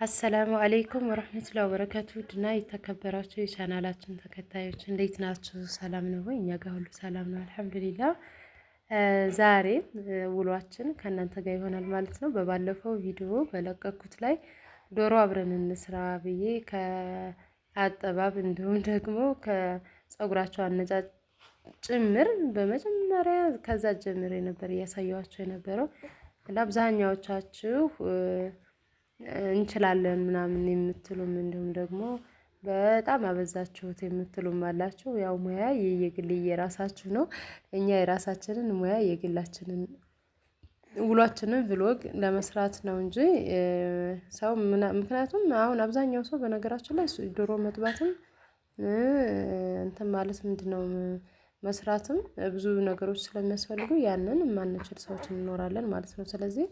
አሰላሙ አለይኩም ወረህመቱላሂ ወበረካቱ ድና የተከበራችሁ የቻናላችን ተከታዮች እንዴት ናችሁ? ሰላም ነው ወይ? እኛ ጋር ሁሉ ሰላም ነው አልሐምዱሊላህ። ዛሬ ውሏችን ከእናንተ ጋር ይሆናል ማለት ነው። በባለፈው ቪዲዮ በለቀኩት ላይ ዶሮ አብረን እንስራ ብዬ ከአጠባብ እንዲሁም ደግሞ ከፀጉራቸው አነጫጭ ጭምር በመጀመሪያ ከዛ ጀምሬ ነበር እያሳየኋቸው የነበረው ለአብዛኛዎቻችሁ እንችላለን ምናምን የምትሉም እንዲሁም ደግሞ በጣም አበዛችሁት የምትሉም አላችሁ። ያው ሙያ የየግል የራሳችሁ ነው። እኛ የራሳችንን ሙያ የግላችንን ውሏችንን ብሎግ ለመስራት ነው እንጂ ሰው ምክንያቱም አሁን አብዛኛው ሰው በነገራችን ላይ ዶሮ መጥባትም እንትን ማለት ምንድነው መስራትም ብዙ ነገሮች ስለሚያስፈልጉ ያንን የማንችል ሰዎች እንኖራለን ማለት ነው። ስለዚህ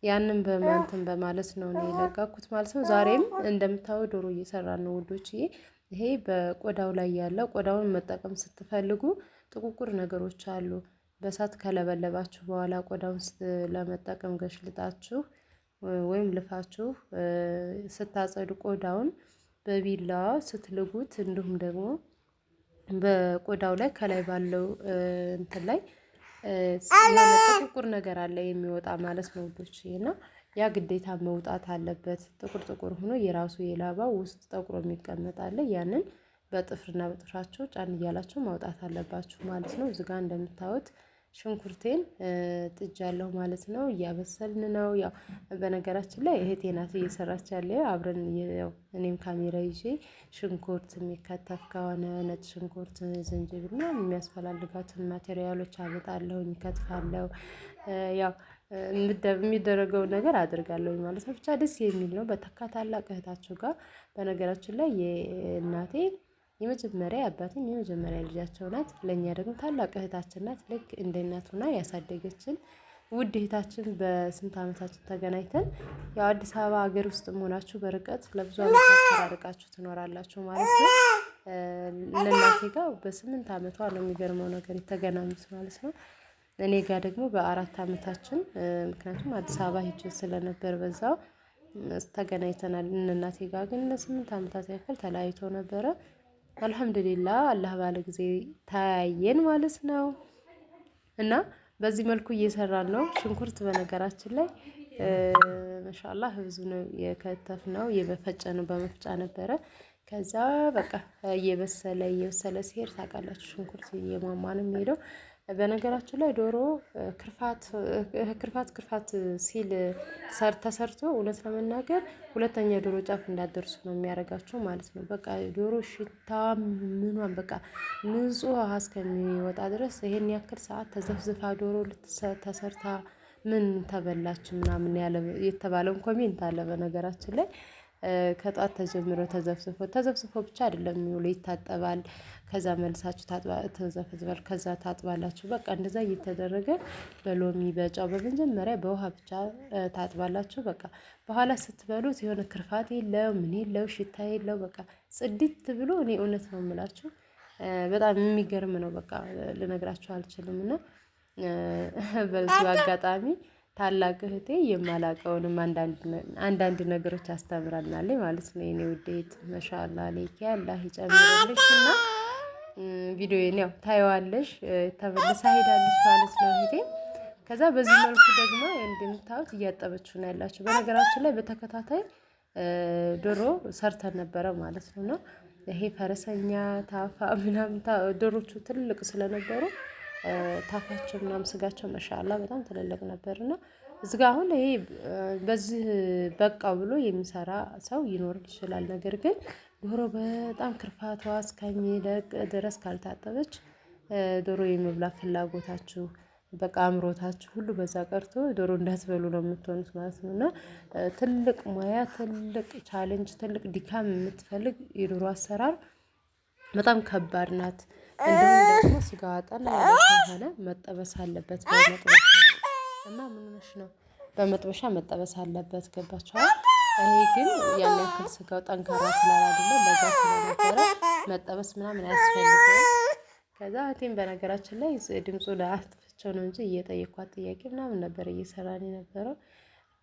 ያንን በማንተን በማለት ነው እኔ የለቀኩት ማለት ነው። ዛሬም እንደምታዩ ዶሮ እየሰራን ነው ውዶችዬ። ይሄ በቆዳው ላይ ያለው ቆዳውን መጠቀም ስትፈልጉ ጥቁቁር ነገሮች አሉ። በእሳት ከለበለባችሁ በኋላ ቆዳውን ለመጠቀም ገሽልጣችሁ ወይም ልፋችሁ ስታጸዱ ቆዳውን በቢላዋ ስትልጉት እንዲሁም ደግሞ በቆዳው ላይ ከላይ ባለው እንትን ላይ ጥቁር ነገር አለ የሚወጣ ማለት ነው ውዶች። እና ያ ግዴታ መውጣት አለበት። ጥቁር ጥቁር ሆኖ የራሱ የላባው ውስጥ ጠቁሮ የሚቀመጥ አለ። ያንን በጥፍርና በጥፍራቸው ጫን እያላቸው ማውጣት አለባችሁ ማለት ነው። እዚህ ጋር እንደምታዩት ሽንኩርቴን ጥጃለሁ ማለት ነው። እያበሰልን ነው። ያው በነገራችን ላይ እህቴ ናት እየሰራች ያለው አብረን ያው እኔም ካሜራ ይዤ ሽንኩርት የሚከተፍ ከሆነ ነጭ ሽንኩርት፣ ዝንጅብል ምናምን የሚያስፈልጋትን ማቴሪያሎች አመጣለሁኝ፣ እከትፋለሁ። ያው የሚደረገውን ነገር አድርጋለሁ ማለት ነው። ብቻ ደስ የሚል ነው። ታላቅ እህታቸው ጋር በነገራችን ላይ የእናቴ የመጀመሪያ አባቴም የመጀመሪያ ልጃቸው ናት። ለእኛ ደግሞ ታላቅ እህታችን ናት። ልክ እንደ እናት ሆና ያሳደገችን ውድ እህታችን በስንት አመታችን ተገናኝተን ያው አዲስ አበባ ሀገር ውስጥ መሆናችሁ በርቀት ለብዙ አመታት ተራርቃችሁ ትኖራላችሁ ማለት ነው። ለእናቴ ጋር በ8 አመቷ ነው የሚገርመው ነገር የተገናኙት ማለት ነው። እኔ ጋር ደግሞ በ4 አመታችን ምክንያቱም አዲስ አበባ ሄጄ ስለነበር በዛው ተገናኝተናል። እናቴ ጋር ግን ለ8 አመታት ያክል ተለያይቶ ነበረ። አልሐምዱሊላህ አላህ ባለ ጊዜ ታያየን ማለት ነው። እና በዚህ መልኩ እየሰራን ነው። ሽንኩርት በነገራችን ላይ ማሻአላህ ብዙ ነው የከተፍነው፣ የፈጨነው በመፍጫ ነበረ። ከዛ በቃ እየበሰለ ሲሄድ ታውቃላችሁ ሽንኩርት እየሟሟ ነው የሚሄደው። በነገራችን ላይ ዶሮ ክርፋት ሲል ተሰርቶ እውነት ለመናገር ሁለተኛ ዶሮ ጫፍ እንዳትደርሱ ነው የሚያደርጋቸው ማለት ነው። በቃ ዶሮ ሽታ ምኗን በቃ ንጹህ ውሃ እስከሚወጣ ድረስ ይሄን ያክል ሰዓት ተዘፍዝፋ ዶሮ ተሰርታ ምን ተበላች ምናምን ያለ የተባለውን ኮሜንት አለ በነገራችን ላይ። ከጧት ተጀምሮ ተዘፍዝፎ ብቻ አይደለም የሚውለው ይታጠባል። ከዛ መልሳችሁ ተዘፍዝፏል ከዛ ታጥባላችሁ። በቃ እንደዛ እየተደረገ በሎሚ በጨው በመጀመሪያ በውሃ ብቻ ታጥባላችሁ። በቃ በኋላ ስትበሉት የሆነ ክርፋት የለው ምን የለው ሽታ የለው በቃ ጽድት ብሎ እኔ እውነት ነው የምላችሁ በጣም የሚገርም ነው። በቃ ልነግራችሁ አልችልም። እና በዚህ አጋጣሚ ታላቅ እህቴ የማላውቀውንም አንዳንድ ነገሮች አስተምራናለች ማለት ነው። የኔ ውዴት ማሻአላህ አለይኪ አላህ ይጨምርልሽ። እና ቪዲዮዬን ያው ታየዋለሽ ተመልሳ ሄዳለች ማለት ነው እህቴ። ከዛ በዚህ መልኩ ደግሞ እንደምታዩት እያጠበችው ነው ያላችሁ። በነገራችን ላይ በተከታታይ ዶሮ ሰርተን ነበረ ማለት ነው። እና ይሄ ፈረሰኛ ታፋ ምናምን ዶሮቹ ትልቅ ስለነበሩ ታፋቸው ምናምን ስጋቸው ማሻአላህ በጣም ትልልቅ ነበር። እና እዚህ ጋር አሁን ይሄ በዚህ በቃው ብሎ የሚሰራ ሰው ይኖር ይችላል። ነገር ግን ዶሮ በጣም ክርፋቷ እስከሚለቅ ድረስ ካልታጠበች ዶሮ የመብላት ፍላጎታችሁ በቃ አምሮታችሁ ሁሉ በዛ ቀርቶ ዶሮ እንዳትበሉ ነው የምትሆኑት ማለት ነው። እና ትልቅ ሙያ፣ ትልቅ ቻሌንጅ፣ ትልቅ ድካም የምትፈልግ የዶሮ አሰራር በጣም ከባድ ናት። እንደውም ደግሞ ስጋዋ ጠና ያለ ከሆነ መጠበስ አለበት በመጥበሻ እና ምን ሆነሽ ነው በመጥበሻ መጠበስ አለበት። ገባችኋል? ይሄ ግን ያን ያክል ስጋው ጠንካራ ስላላደለ ለዛ ስለነበረ መጠበስ ምናምን አያስፈልገውም። ከዛ እህቴም በነገራችን ላይ ድምፁ ላይ አጥፍቼው ነው እንጂ እየጠየኳት ጥያቄ ምናምን ነበር እየሰራን የነበረው።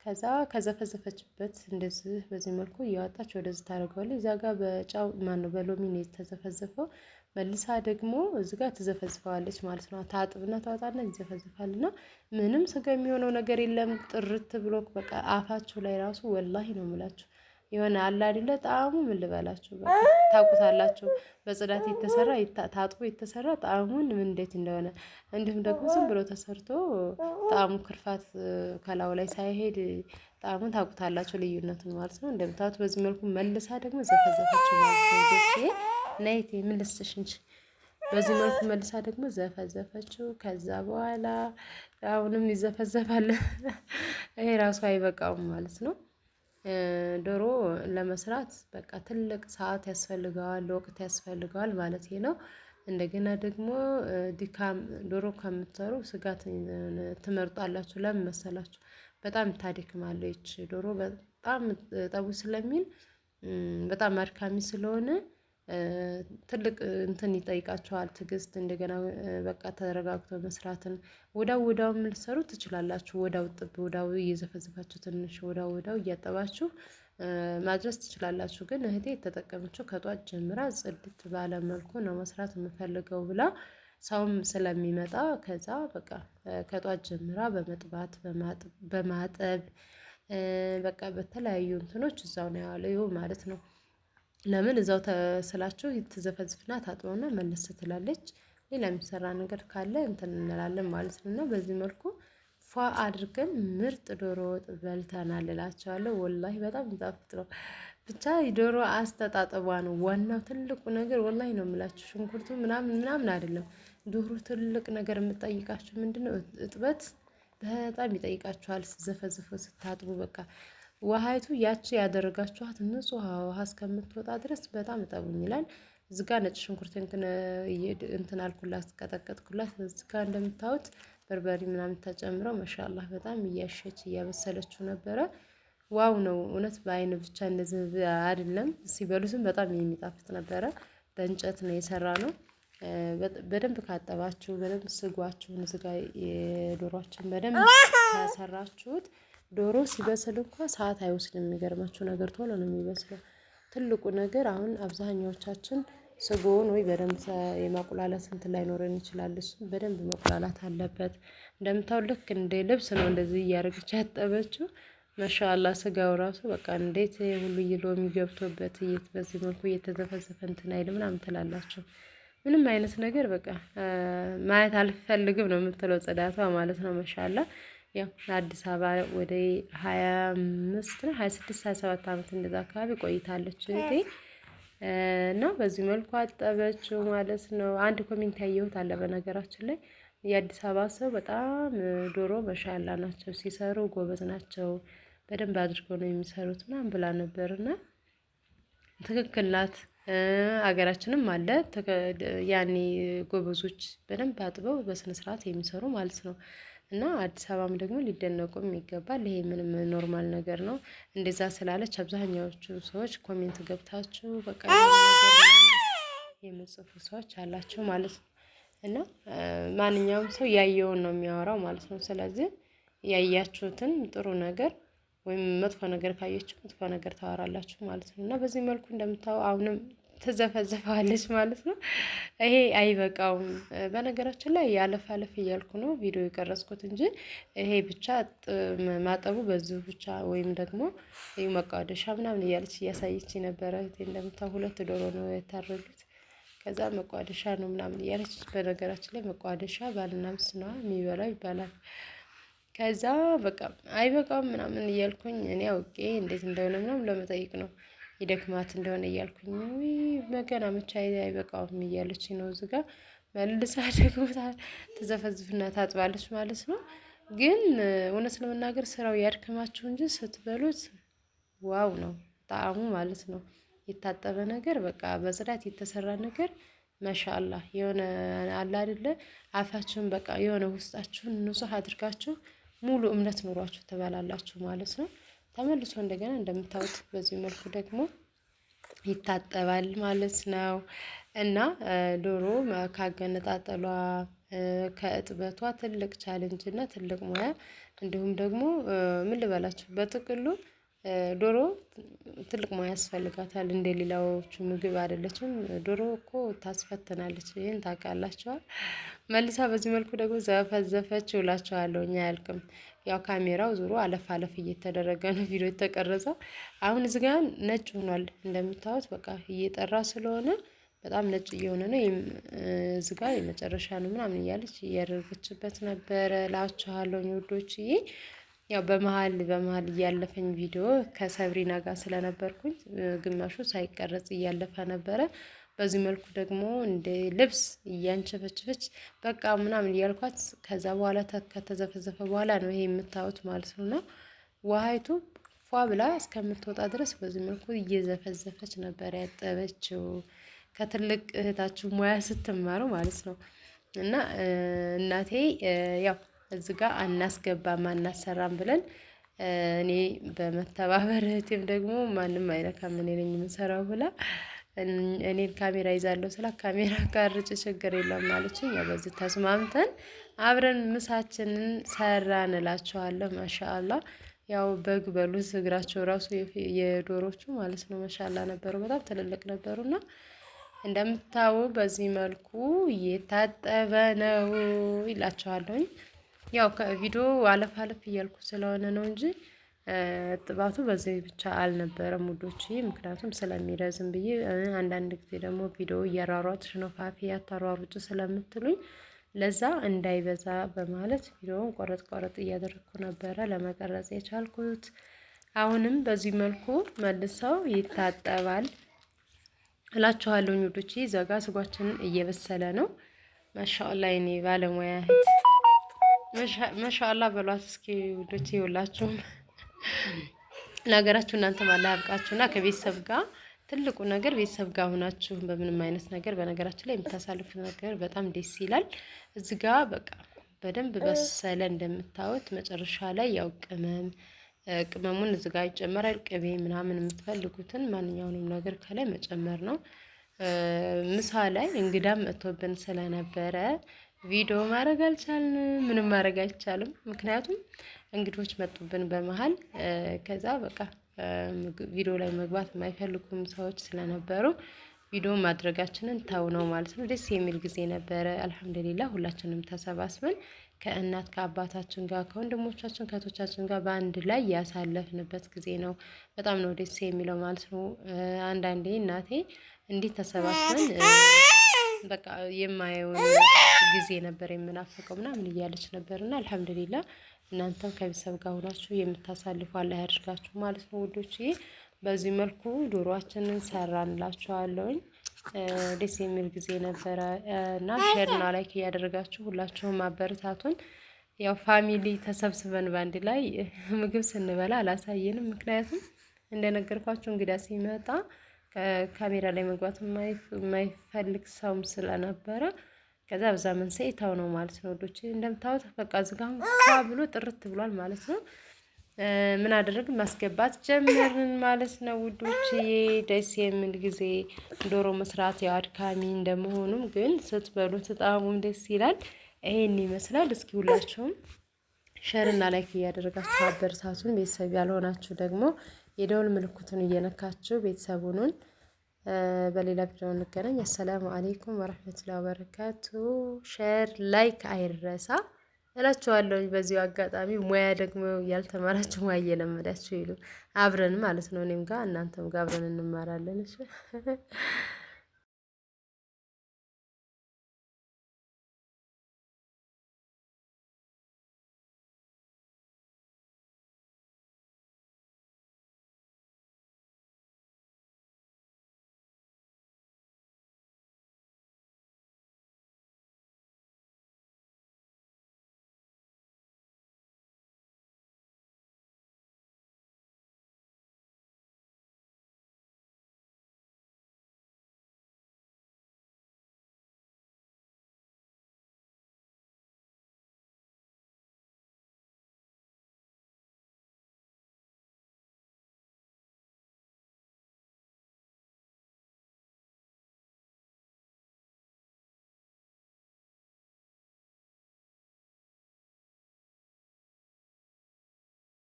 ከዛ ከዘፈዘፈችበት እንደዚህ በዚህ መልኩ እያወጣች ወደዚህ ታደርገዋለች። እዛ ጋር በጫው ማነው በሎሚ ነው የተዘፈዘፈው። መልሳ ደግሞ እዚህ ጋር ትዘፈዝፈዋለች ማለት ነው። ታጥብና ታወጣና ይዘፈዝፋል እና ምንም ስጋ የሚሆነው ነገር የለም። ጥርት ብሎ በቃ አፋችሁ ላይ ራሱ ወላሂ ነው የምላችሁ የሆነ አለ አይደለ ጣዕሙ ምን ልበላችሁ በቃ ታውቁታላችሁ። በጽዳት የተሰራ ታጥቦ የተሰራ ጣዕሙን ምን እንዴት እንደሆነ እንዲሁም ደግሞ ዝም ብሎ ተሰርቶ ጣዕሙ ክርፋት ከላዩ ላይ ሳይሄድ ጣዕሙን ታውቁታላችሁ ልዩነቱን ማለት ነው። እንደምታዩት በዚህ መልኩ መልሳ ደግሞ ዘፈዘፈችው ማለት ነው። ደስ ነይቴ ምን ልስጥሽ እንጂ በዚህ መልኩ መልሳ ደግሞ ዘፈዘፈችው። ከዛ በኋላ አሁንም ይዘፈዘፋል። ይሄ ራሱ አይበቃውም ማለት ነው። ዶሮ ለመስራት በቃ ትልቅ ሰዓት ያስፈልገዋል፣ ወቅት ያስፈልገዋል ማለት ነው። እንደገና ደግሞ ድካም ዶሮ ከምትሰሩ ስጋ ትመርጣላችሁ። ለምን መሰላችሁ? በጣም ታድክማለች ዶሮ በጣም ጠቡ ስለሚል በጣም አድካሚ ስለሆነ ትልቅ እንትን ይጠይቃቸዋል ትዕግስት። እንደገና በቃ ተረጋግቶ መስራትን ወዳው ልትሰሩ ትችላላችሁ። ወዳው ጥብ ወዳው እየዘፈዘፋችሁ ትንሽ ወዳው እያጠባችሁ ማድረስ ትችላላችሁ። ግን እህቴ የተጠቀመችው ከጧት ጀምራ ጽድት ባለ መልኩ ነው መስራት የምፈልገው ብላ ሰውም ስለሚመጣ ከዛ በቃ ከጧት ጀምራ በመጥባት በማጠብ በቃ በተለያዩ እንትኖች እዛው ነው ያለው ማለት ነው። ለምን እዛው ተስላችሁ ትዘፈዝፍና ታጥበውና መለስ ትላለች። ሌላ የሚሰራ ነገር ካለ እንትን እንላለን ማለት ነው። እና በዚህ መልኩ ፏ አድርገን ምርጥ ዶሮ ወጥ በልተናል እላቸዋለሁ። ወላሂ በጣም ይጣፍጥ ነው። ብቻ ዶሮ አስተጣጠቧ ነው ዋናው ትልቁ ነገር። ወላሂ ነው የምላችሁ ሽንኩርቱ ምናምን አይደለም። ዶሮ ትልቅ ነገር የምጠይቃችሁ ምንድነው? እጥበት በጣም ይጠይቃችኋል። ስትዘፈዝፉ ስታጥቡ በቃ ውሃይቱ ያቺ ያደረጋችኋት ንጹህ ውሃ እስከምትወጣ ድረስ በጣም እጠቡኝ ይላል። እዚጋ ነጭ ሽንኩርት እንትን አልኩላት ቀጠቀጥኩላት። እዚጋ እንደምታዩት በርበሬ ምናምን ተጨምረው ማሻአላህ በጣም እያሸች እያበሰለችው ነበረ። ዋው ነው እውነት በአይን ብቻ እንደዚህ አይደለም ሲበሉትም በጣም የሚጣፍጥ ነበረ። በእንጨት ነው የሰራነው። በደንብ ካጠባችሁ በደንብ ስጓችሁን እዚጋ የዶሮአችን በደንብ ከሰራችሁት ዶሮ ሲበስል እንኳን ሰዓት አይወስድም። የሚገርማችሁ ነገር ቶሎ ነው የሚበስለው። ትልቁ ነገር አሁን አብዛኛዎቻችን ስጎውን ወይ በደንብ የማቁላላት እንትን ላይኖረን ይችላል። እሱም በደንብ መቁላላት አለበት። እንደምታው ልክ እንደ ልብስ ነው እንደዚህ እያደረገች ያጠበችው። ማሻአላ ስጋው ራሱ በቃ እንዴት ሁሉ ሎሚ ገብቶበት በዚህ መልኩ እየተዘፈዘፈ እንትን አይል ምናምን ትላላችሁ። ምንም አይነት ነገር በቃ ማየት አልፈልግም ነው የምትለው ጽዳቷ ማለት ነው። ማሻአላ ያው አዲስ አበባ ወደ 25 ነው 26 27 አመት እንደዛ አካባቢ ቆይታለች እህቴ። እና በዚህ መልኩ አጠበችው ማለት ነው። አንድ ኮሜንት ያየሁት አለ በነገራችን ላይ የአዲስ አበባ ሰው በጣም ዶሮ ማሻአላ ናቸው ሲሰሩ ጎበዝ ናቸው። በደንብ አድርገው ነው የሚሰሩት ምናምን ብላ ነበርና ትክክል ናት። ሀገራችንም አለ ያኔ ጎበዞች በደንብ አጥበው በስነ ስርዓት የሚሰሩ ማለት ነው። እና አዲስ አበባም ደግሞ ሊደነቁም ይገባል። ይሄ ምንም ኖርማል ነገር ነው። እንደዛ ስላለች አብዛኛዎቹ ሰዎች ኮሜንት ገብታችሁ በቃ የምጽፉ ሰዎች አላቸው ማለት ነው። እና ማንኛውም ሰው ያየውን ነው የሚያወራው ማለት ነው። ስለዚህ ያያችሁትን ጥሩ ነገር ወይም መጥፎ ነገር ካየችሁ መጥፎ ነገር ታወራላችሁ ማለት ነው። እና በዚህ መልኩ እንደምታው አሁንም ትዘፈዘፋለች ማለት ነው። ይሄ አይበቃውም። በነገራችን ላይ አለፍ እያልኩ ነው ቪዲዮ የቀረጽኩት እንጂ ይሄ ብቻ ማጠቡ በዚሁ ብቻ ወይም ደግሞ ይሄ መቋደሻ ምናምን እያለች እያሳየች ነበረ። እንደምታው 2 ዶሮ ነው የታረዱት። ከዛ መቋደሻ ነው ምናምን እያለች በነገራችን ላይ መቋደሻ ባልና ሚስት ነው የሚበላው ይባላል። ከዛ በቃ አይበቃውም ምናምን እያልኩኝ እኔ አውቄ እንዴት እንደሆነ ምናምን ለመጠየቅ ነው ይደክማት እንደሆነ እያልኩኝ ወይ መገና መቻ አይበቃውም እያለች ነው። እዚህ ጋር መልሳ ደግሞ ትዘፈዝፍና ታጥባለች ማለት ነው። ግን እውነት ለመናገር ስራው ያድክማችሁ እንጂ ስትበሉት ዋው ነው ጣዕሙ ማለት ነው። የታጠበ ነገር በቃ በጽዳት የተሰራ ነገር ማሻአላህ የሆነ አለ አይደለ አፋችሁን በቃ የሆነ ውስጣችሁን ንጹህ አድርጋችሁ ሙሉ እምነት ኑሯችሁ ትበላላችሁ ማለት ነው። ተመልሶ እንደገና እንደምታዩት በዚህ መልኩ ደግሞ ይታጠባል ማለት ነው። እና ዶሮ ካገነጣጠሏ ከእጥበቷ ትልቅ ቻሌንጅ እና ትልቅ ሙያ እንዲሁም ደግሞ ምን ልበላችሁ በጥቅሉ ዶሮ ትልቅ ሙያ ያስፈልጋታል። እንደ ሌላዎቹ ምግብ አይደለችም። ዶሮ እኮ ታስፈትናለች። ይሄን ታውቃላችኋል። መልሳ በዚህ መልኩ ደግሞ ዘፈዘፈች እላችኋለሁ። እኛ አያልቅም። ያው ካሜራው ዙሮ አለፍ አለፍ እየተደረገ ነው ቪዲዮ የተቀረጸው። አሁን እዚህ ጋር ነጭ ሆኗል እንደምታዩት በቃ እየጠራ ስለሆነ በጣም ነጭ እየሆነ ነው። እዚህ ጋር የመጨረሻ ነው ምናምን እያለች እያደረገችበት ነበረ እላችኋለሁ ውዶችዬ። ያው በመሀል እያለፈኝ ቪዲዮ ከሰብሪና ጋር ስለነበርኩኝ ግማሹ ሳይቀረጽ እያለፈ ነበረ። በዚህ መልኩ ደግሞ እንደ ልብስ እያንቸፈችፈች በቃ ምናምን እያልኳት ከዛ በኋላ ከተዘፈዘፈ በኋላ ነው ይሄ የምታዩት ማለት ነው። እና ውሃይቱ ፏ ብላ እስከምትወጣ ድረስ በዚህ መልኩ እየዘፈዘፈች ነበር ያጠበችው። ከትልቅ እህታችሁ ሙያ ስትማሩ ማለት ነው። እና እናቴ ያው እዚህ ጋር አናስገባም አናሰራም ብለን እኔ በመተባበር እህቴም ደግሞ ማንም አይነካም እኔ ነኝ የምሰራው ብላ እኔን ካሜራ ይዛለሁ ስላ ካሜራ ቀርጭ ችግር የለም አለችኝ። ያው በዚህ ተስማምተን አብረን ምሳችንን ሰራን እላቸዋለሁ። ማሻአላህ ያው በግ በሉት እግራቸው ራሱ የዶሮቹ ማለት ነው ማሻአላህ ነበሩ። በጣም ትልልቅ ነበሩና እንደምታዩ በዚህ መልኩ እየታጠበ ነው ይላቸዋለሁኝ። ያው ከቪዲዮ አለፍ አለፍ እያልኩ ስለሆነ ነው እንጂ ጥባቱ በዚህ ብቻ አልነበረም ውዶች። ምክንያቱም ስለሚረዝም ብዬ አንዳንድ ጊዜ ደግሞ ቪዲዮ እያሯሯጥሽ ነው ፋፊ አታሯሩጭ ስለምትሉኝ ለዛ እንዳይበዛ በማለት ቪዲዮውን ቆረጥ ቆረጥ እያደረኩ ነበረ ለመቀረጽ የቻልኩት። አሁንም በዚህ መልኩ መልሰው ይታጠባል እላችኋለሁ ውዶች። ዘጋ ስጓችንን እየበሰለ ነው። ማሻአላ የኔ ባለሙያ እህት ማሻአላ በሏት እስኪ ውዶች። ይውላችሁም ለሀገራችሁ እናንተ ማላ ያብቃችሁና ከቤተሰብ ጋር ትልቁ ነገር ቤተሰብ ጋር ሆናችሁ በምንም አይነት ነገር በነገራችን ላይ የምታሳልፉት ነገር በጣም ደስ ይላል። እዚህ ጋር በቃ በደንብ በሰለ እንደምታዩት መጨረሻ ላይ ያው ቅመሙን እዚህ ጋር ይጨመራል። ቅቤ ምናምን የምትፈልጉትን ማንኛውንም ነገር ከላይ መጨመር ነው። ምሳ ላይ እንግዳም መጥቶብን ስለነበረ ቪዲዮ ማድረግ አልቻልንም። ምንም ማድረግ አይቻልም። ምክንያቱም እንግዶች መጡብን በመሃል ከዛ በቃ ቪዲዮ ላይ መግባት የማይፈልጉም ሰዎች ስለነበሩ ቪዲዮ ማድረጋችንን ተው ነው ማለት ነው። ደስ የሚል ጊዜ ነበረ። አልሐምዱሊላህ ሁላችንም ተሰባስበን ከእናት ከአባታችን ጋር ከወንድሞቻችን ከእህቶቻችን ጋር በአንድ ላይ ያሳለፍንበት ጊዜ ነው። በጣም ነው ደስ የሚለው ማለት ነው። አንዳንዴ እናቴ እንዲህ ተሰባስበን በቃ የማየውን ጊዜ ነበር የምናፈቀው ምናምን እያለች ነበር። እና አልሐምዱሊላህ እናንተም ከቤተሰብ ጋር ሆናችሁ የምታሳልፉ አላህ ያድርጋችሁ ማለት ነው ውዶችዬ። በዚህ መልኩ ዶሮአችንን ሰራንላችኋለሁኝ። ደስ የሚል ጊዜ ነበረ እና ሼርና ላይክ እያደረጋችሁ ሁላችሁም አበረታቱን። ያው ፋሚሊ ተሰብስበን ባንድ ላይ ምግብ ስንበላ አላሳየንም። ምክንያቱም እንደነገርኳችሁ እንግዳ ሲመጣ ካሜራ ላይ መግባት የማይፈልግ ሰውም ስለነበረ ከዛ በዛ መንስኤ ተው ነው ማለት ነው ወዶች። እንደምታዩት በቃ ዝጋም ብሎ ጥርት ብሏል ማለት ነው። ምን አደረግን ማስገባት ጀመርን ማለት ነው ውዶች። ደስ የሚል ጊዜ ዶሮ መስራት ያው አድካሚ እንደመሆኑም ግን ስትበሉት ጣዕሙም ደስ ይላል። ይሄን ይመስላል። እስኪ ሁላችሁም ሼር እና ላይክ እያደረጋችሁ አበረታቱን። ቤተሰብ ያልሆናችሁ ደግሞ የደውል ምልክቱን እየነካችሁ ቤተሰቡን በሌላ ቪዲዮ እንገናኝ። አሰላሙ አለይኩም ወራህመቱላሂ ወበረካቱ። ሼር ላይክ አይረሳ እላችኋለሁ። በዚሁ አጋጣሚ ሙያ ደግሞ ያልተማራችሁ ሙያ እየለመዳችሁ ይሉ አብረን ማለት ነው። እኔም ጋር እናንተም ጋር አብረን እንማራለን። እሺ